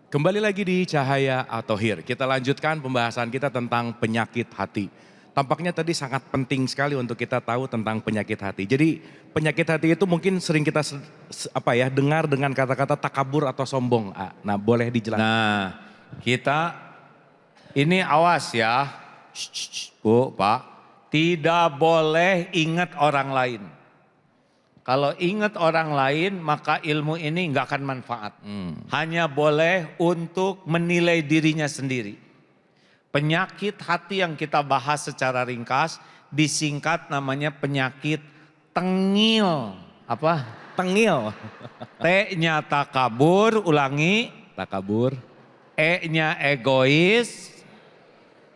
Kembali lagi di Cahaya atau Hir. Kita lanjutkan pembahasan kita tentang penyakit hati. Tampaknya tadi sangat penting sekali untuk kita tahu tentang penyakit hati. Jadi penyakit hati itu mungkin sering kita dengar dengan kata-kata takabur atau sombong. Nah, boleh dijelaskan. Nah, kita ini awas ya, Bu, Pak, tidak boleh ingat orang lain. Kalau ingat orang lain maka ilmu ini nggak akan manfaat. Hanya boleh untuk menilai dirinya sendiri. Penyakit hati yang kita bahas secara ringkas disingkat namanya penyakit tengil. Apa? Tengil. T-nya takabur, ulangi. Takabur. E-nya egois,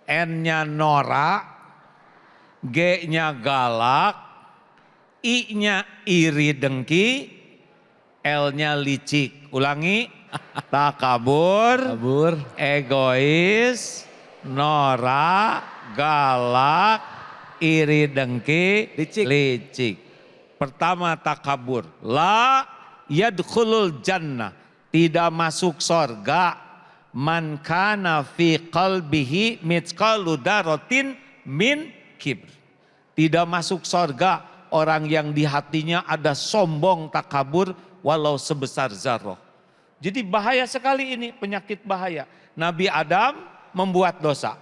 N-nya norak, G-nya galak, I-nya iri dengki, L-nya licik. Ulangi, takabur, Takabur. egois, norak, galak, iri dengki, Licik. licik. Pertama takabur, la yadkhulul jannah, tidak masuk sorga. Man kana fi qalbihi mithqalu dzarratin min kibr. Tidak masuk sorga orang yang di hatinya ada sombong takabur walau sebesar zarroh. Jadi bahaya sekali ini, penyakit bahaya. Nabi Adam membuat dosa,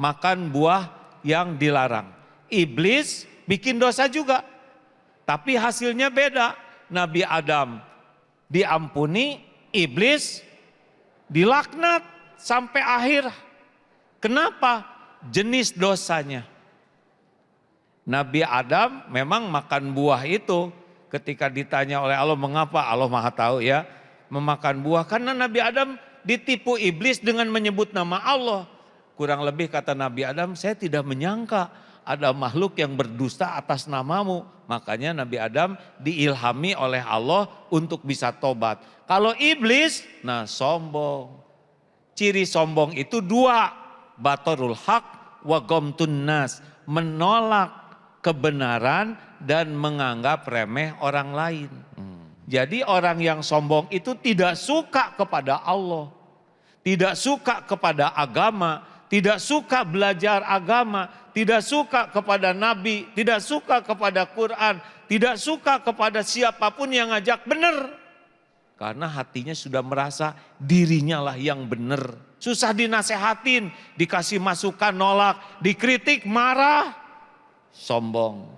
makan buah yang dilarang. Iblis bikin dosa juga, tapi hasilnya beda. Nabi Adam diampuni, iblis dilaknat sampai akhir. Kenapa? Jenis dosanya. Nabi Adam memang makan buah itu. Ketika ditanya oleh Allah mengapa, Allah Maha tahu ya, memakan buah. Karena Nabi Adam ditipu iblis dengan menyebut nama Allah. Kurang lebih kata Nabi Adam, saya tidak menyangka ada makhluk yang berdusta atas namamu. Makanya Nabi Adam diilhami oleh Allah untuk bisa tobat. Kalau iblis, nah sombong. Ciri sombong itu dua, batorul haq wa gomtun nas, menolak kebenaran dan menganggap remeh orang lain. Jadi orang yang sombong itu tidak suka kepada Allah, tidak suka kepada agama, tidak suka belajar agama, tidak suka kepada Nabi, tidak suka kepada Quran, tidak suka kepada siapapun yang ngajak benar. Karena hatinya sudah merasa dirinya lah yang benar. Susah dinasehatin, dikasih masukan nolak, dikritik marah, sombong.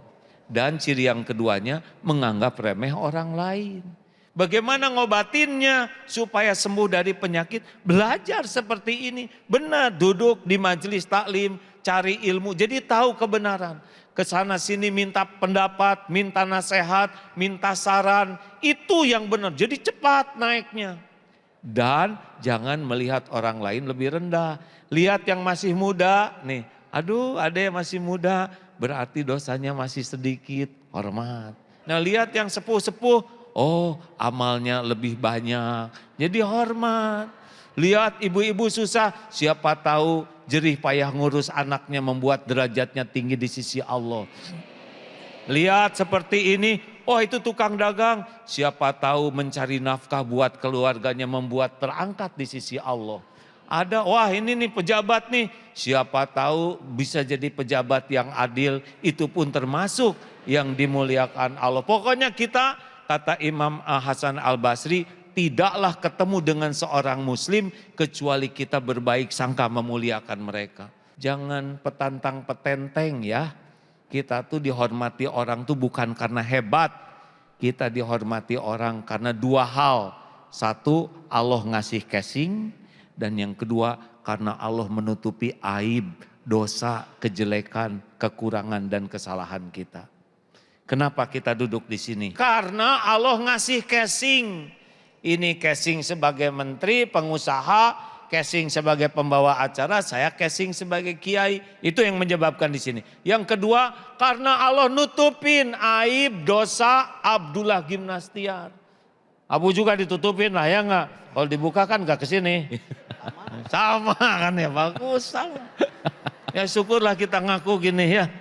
Dan ciri yang keduanya menganggap remeh orang lain. Bagaimana ngobatinnya supaya sembuh dari penyakit? Belajar seperti ini. Benar, duduk di majelis taklim, cari ilmu, jadi tahu kebenaran. Kesana sini minta pendapat, minta nasihat, minta saran, itu yang benar. Jadi cepat naiknya. Dan jangan melihat orang lain lebih rendah. Lihat yang masih muda, nih, aduh ada yang masih muda, berarti dosanya masih sedikit, hormat. Nah lihat yang sepuh-sepuh, oh amalnya lebih banyak, jadi hormat. Lihat ibu-ibu susah, siapa tahu jerih payah ngurus anaknya membuat derajatnya tinggi di sisi Allah. Lihat seperti ini, oh itu tukang dagang, siapa tahu mencari nafkah buat keluarganya membuat terangkat di sisi Allah. Ada, wah ini nih pejabat nih, siapa tahu bisa jadi pejabat yang adil, itu pun termasuk yang dimuliakan Allah. Pokoknya kita, kata Imam Hasan Al-Basri, tidaklah ketemu dengan seorang muslim kecuali kita berbaik sangka memuliakan mereka. Jangan petantang petenteng ya. Kita tuh dihormati orang tuh bukan karena hebat. Kita dihormati orang karena dua hal. Satu, Allah ngasih casing. Dan yang kedua, karena Allah menutupi aib, dosa, kejelekan, kekurangan dan kesalahan kita. Kenapa kita duduk di sini? Karena Allah ngasih casing. Ini casing sebagai menteri, pengusaha, casing sebagai pembawa acara, saya casing sebagai kiai. Itu yang menyebabkan di sini. Yang kedua, karena Allah nutupin aib dosa Abdullah Gimnastiar. Abu juga ditutupin lah ya enggak? Kalau dibuka kan enggak ke sini. Sama kan ya, bagus sama. Ya syukurlah kita ngaku gini ya.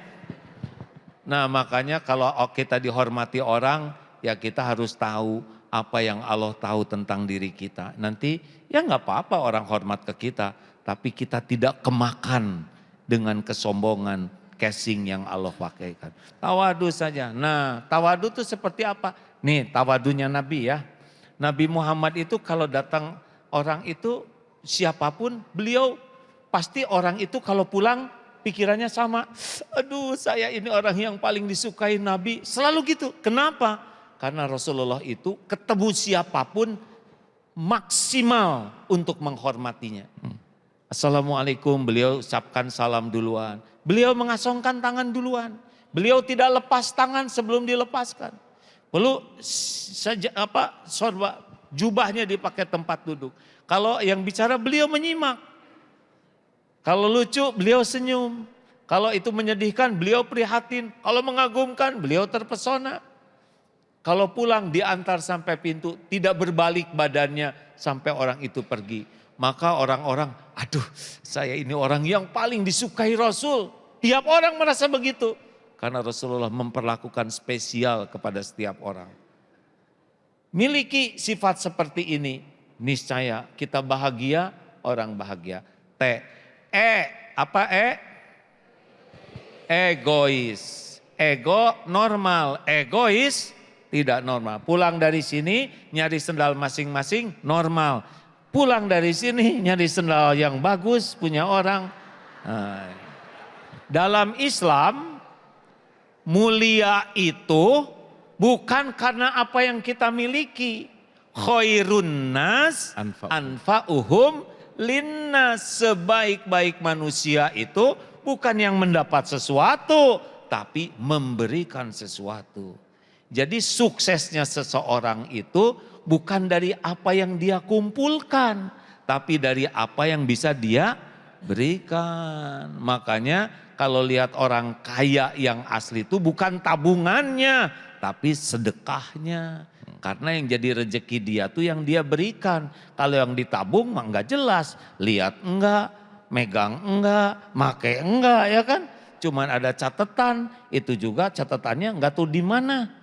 Nah makanya kalau kita dihormati orang, ya kita harus tahu apa yang Allah tahu tentang diri kita. Nanti ya nggak apa-apa orang hormat ke kita, tapi kita tidak kemakan dengan kesombongan, casing yang Allah pakaikan. Tawadu saja. Nah, tawadu itu seperti apa? Nih tawadunya Nabi ya. Nabi Muhammad itu kalau datang orang itu siapapun, beliau pasti orang itu kalau pulang pikirannya sama. Aduh, saya ini orang yang paling disukai Nabi. Selalu gitu. Kenapa? Karena Rasulullah itu ketemu siapapun maksimal untuk menghormatinya. Assalamualaikum, beliau ucapkan salam duluan. Beliau mengasongkan tangan duluan. Beliau tidak lepas tangan sebelum dilepaskan. Perlu saja sorba jubahnya dipakai tempat duduk. Kalau yang bicara beliau menyimak. Kalau lucu beliau senyum. Kalau itu menyedihkan beliau prihatin. Kalau mengagumkan beliau terpesona. Kalau pulang diantar sampai pintu tidak berbalik badannya sampai orang itu pergi. Maka orang-orang, aduh saya ini orang yang paling disukai Rasul. Tiap orang merasa begitu. Karena Rasulullah memperlakukan spesial kepada setiap orang. Miliki sifat seperti ini. Niscaya kita bahagia, orang bahagia. Apa egois. Ego normal, egois tidak normal. Pulang dari sini nyari sendal masing-masing normal. Pulang dari sini nyari sendal yang bagus punya orang. Nah, dalam Islam mulia itu bukan karena apa yang kita miliki. Khairun nas anfa'uhum linnas. Sebaik-baik manusia itu bukan yang mendapat sesuatu, tapi memberikan sesuatu. Jadi suksesnya seseorang itu bukan dari apa yang dia kumpulkan, tapi dari apa yang bisa dia berikan. Makanya kalau lihat orang kaya yang asli itu bukan tabungannya, tapi sedekahnya. Karena yang jadi rezeki dia tuh yang dia berikan. Kalau yang ditabung mah enggak jelas. Lihat enggak, megang enggak, make enggak ya kan. Cuman ada catatan, itu juga catatannya enggak tahu di mana.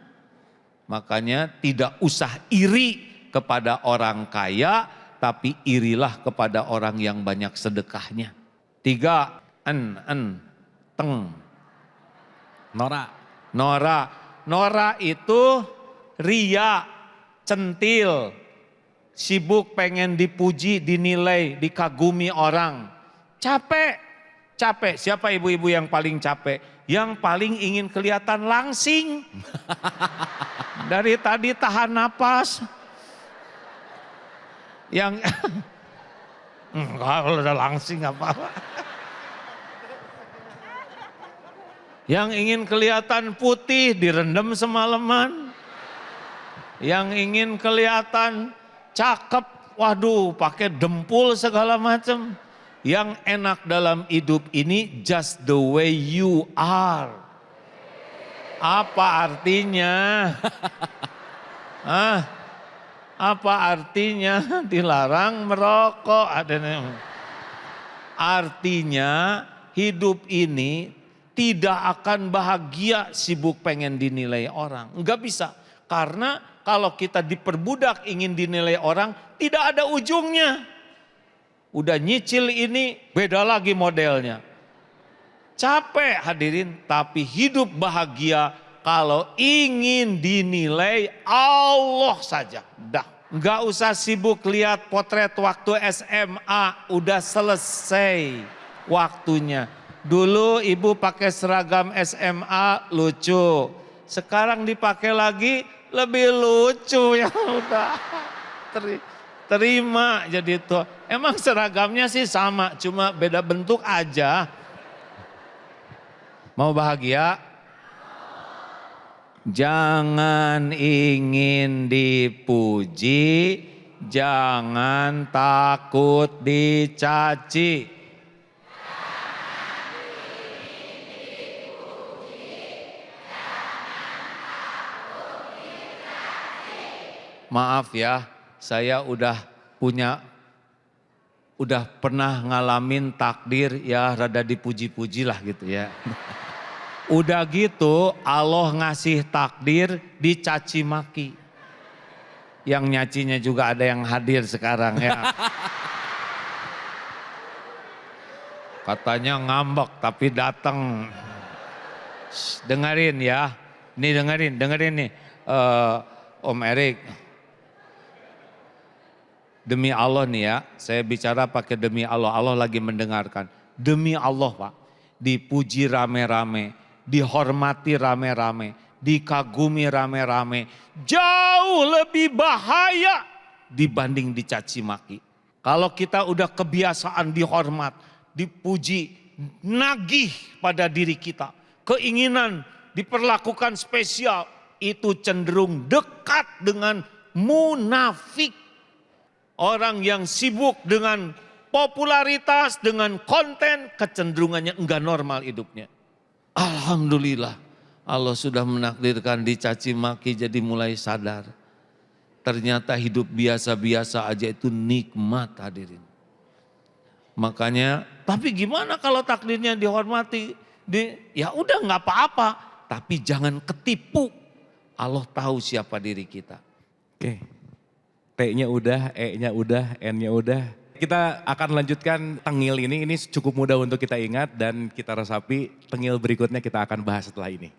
Makanya tidak usah iri kepada orang kaya, tapi irilah kepada orang yang banyak sedekahnya. 3, teng. Nora itu ria, centil, sibuk pengen dipuji, dinilai, dikagumi orang. Capek. Siapa ibu-ibu yang paling capek? Yang paling ingin kelihatan langsing. Dari tadi tahan napas. Yang kalau udah langsing apa-apa. Yang ingin kelihatan putih direndam semalaman. Yang ingin kelihatan cakep, waduh pakai dempul segala macam. Yang enak dalam hidup ini just the way you are. Apa artinya? Apa artinya dilarang merokok? Artinya hidup ini tidak akan bahagia sibuk pengen dinilai orang. Enggak bisa. Karena kalau kita diperbudak ingin dinilai orang tidak ada ujungnya. Udah nyicil ini beda lagi modelnya. Capek hadirin, tapi hidup bahagia kalau ingin dinilai Allah saja. Dah, nggak usah sibuk lihat potret waktu SMA, udah selesai waktunya. Dulu ibu pakai seragam SMA lucu, sekarang dipakai lagi lebih lucu ya udah. Terima jadi itu. Emang seragamnya sih sama, cuma beda bentuk aja. Mau bahagia? Jangan ingin dipuji, jangan takut dicaci. Maaf ya, saya udah pernah ngalamin takdir ya rada dipuji-puji lah gitu ya. Udah gitu Allah ngasih takdir dicaci maki. Yang nyacinya juga ada yang hadir sekarang ya. Katanya ngambek tapi datang. Dengerin ya. Nih dengerin nih. Om Erik. Demi Allah nih ya, saya bicara pakai demi Allah. Allah lagi mendengarkan. Demi Allah Pak, dipuji rame-rame, dihormati rame-rame, dikagumi rame-rame. Jauh lebih bahaya dibanding dicaci maki. Kalau kita udah kebiasaan dihormat, dipuji, nagih pada diri kita. Keinginan diperlakukan spesial, itu cenderung dekat dengan munafik. Orang yang sibuk dengan popularitas, dengan konten, kecenderungannya enggak normal hidupnya. Alhamdulillah, Allah sudah menakdirkan dicaci maki jadi mulai sadar. Ternyata hidup biasa-biasa aja itu nikmat hadirin. Makanya, tapi gimana kalau takdirnya dihormati? Ya udah nggak apa-apa, tapi jangan ketipu. Allah tahu siapa diri kita. Oke. T-nya udah, E-nya udah, N-nya udah. Kita akan lanjutkan tengil ini cukup mudah untuk kita ingat dan kita resapi. Tengil berikutnya kita akan bahas setelah ini.